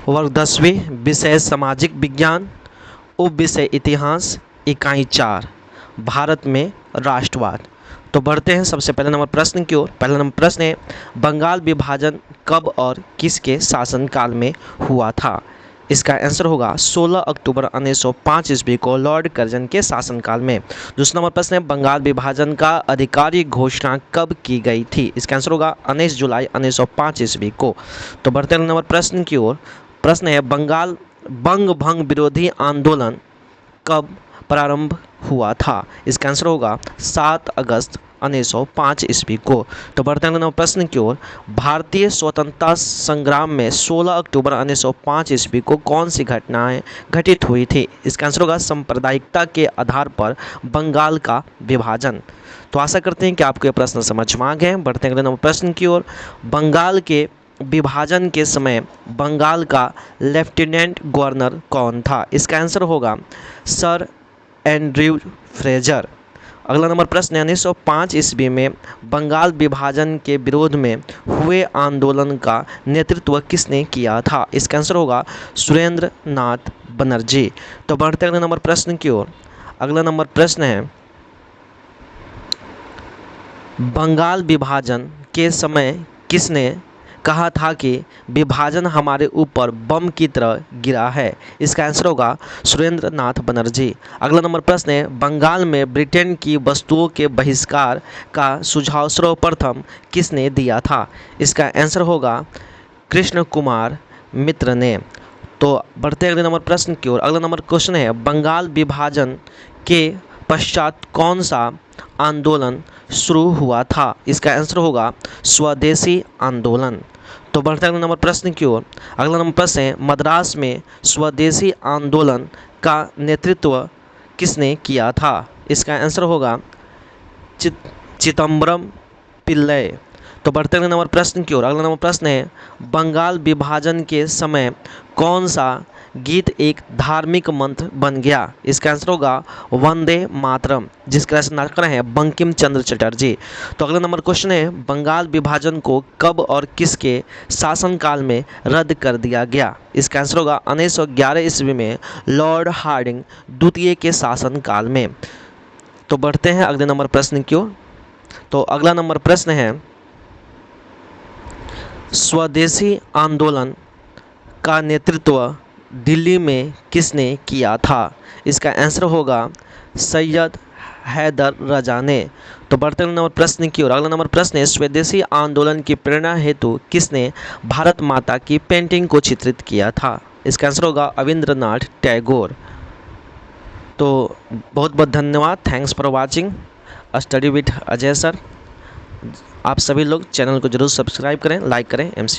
वर्ग 10वीं, विषय सामाजिक विज्ञान, उप विषय इतिहास, इकाई 4, भारत में राष्ट्रवाद। तो बढ़ते हैं सबसे पहले नंबर प्रश्न की ओर। पहला नंबर प्रश्न है, बंगाल विभाजन कब और किसके शासनकाल में हुआ था? इसका आंसर होगा 16 अक्टूबर 1905 ईस्वी को लॉर्ड कर्जन के शासनकाल में। दूसरा नंबर प्रश्न है, बंगाल विभाजन का आधिकारिक घोषणा कब की गई थी? इसका आंसर होगा 19 जुलाई 1905 ईस्वी को। तो बढ़ते हैं नंबर प्रश्न की ओर। प्रश्न है, बंग भंग विरोधी आंदोलन कब प्रारंभ हुआ था? इसका आंसर होगा 7 अगस्त 1905 ईस्वी को। तो बढ़ते हैं नंबर प्रश्न की ओर। भारतीय स्वतंत्रता संग्राम में 16 अक्टूबर 1905 ईस्वी को कौन सी घटनाएं घटित हुई थी? इसका आंसर होगा सांप्रदायिकता के आधार पर बंगाल का विभाजन। तो आशा करते हैं कि आपको ये प्रश्न समझ में आ गए हैं। बढ़ते हैं अगले नंबर प्रश्न की ओर। बंगाल के विभाजन के समय बंगाल का लेफ्टिनेंट गवर्नर कौन था? इसका आंसर होगा सर एंड्रयू फ्रेजर। अगला नंबर प्रश्न है, 1905 ईस्वी में बंगाल विभाजन के विरोध में हुए आंदोलन का नेतृत्व किसने किया था? इसका आंसर होगा सुरेंद्र नाथ बनर्जी। तो बढ़ते अगले नंबर प्रश्न की ओर। अगला नंबर प्रश्न है, बंगाल विभाजन के समय किसने कहा था कि विभाजन हमारे ऊपर बम की तरह गिरा है? इसका आंसर होगा सुरेंद्र नाथ बनर्जी। अगला नंबर प्रश्न है, बंगाल में ब्रिटेन की वस्तुओं के बहिष्कार का सुझाव सर्वप्रथम किसने दिया था? इसका आंसर होगा कृष्ण कुमार मित्र ने। तो बढ़ते अगले नंबर प्रश्न की ओर। अगला नंबर क्वेश्चन है, बंगाल विभाजन के पश्चात कौन सा आंदोलन शुरू हुआ था? इसका आंसर होगा स्वदेशी आंदोलन। तो बढ़ते अगले नंबर प्रश्न की ओर। अगला नंबर प्रश्न है, मद्रास में स्वदेशी आंदोलन का नेतृत्व किसने किया था? इसका आंसर होगा चिदम्बरम पिल्लई। तो बढ़ते अगले नंबर प्रश्न की ओर। अगला नंबर प्रश्न है, बंगाल विभाजन के समय कौन सा गीत एक धार्मिक मंत्र बन गया? इसका आंसर होगा वंदे मातरम, जिसका रचनाकार है बंकिम चंद्र चटर्जी। तो अगला नंबर क्वेश्चन है, बंगाल विभाजन को कब और किसके शासनकाल में रद्द कर दिया गया? इसका आंसर होगा 1911 ईस्वी में लॉर्ड हार्डिंग द्वितीय के शासनकाल में। तो बढ़ते हैं अगले नंबर प्रश्न की ओर। तो अगला नंबर प्रश्न है, स्वदेशी आंदोलन का नेतृत्व दिल्ली में किसने किया था? इसका आंसर होगा सैयद हैदर रजा ने। तो बढ़ते नंबर प्रश्न की ओर। अगला नंबर प्रश्न है, स्वदेशी आंदोलन की प्रेरणा हेतु किसने भारत माता की पेंटिंग को चित्रित किया था? इसका आंसर होगा रविंद्रनाथ टैगोर। तो बहुत बहुत धन्यवाद। Thanks for watching study with Ajay sir. आप सभी लोग चैनल को जरूर सब्सक्राइब करें, लाइक करें। एमसी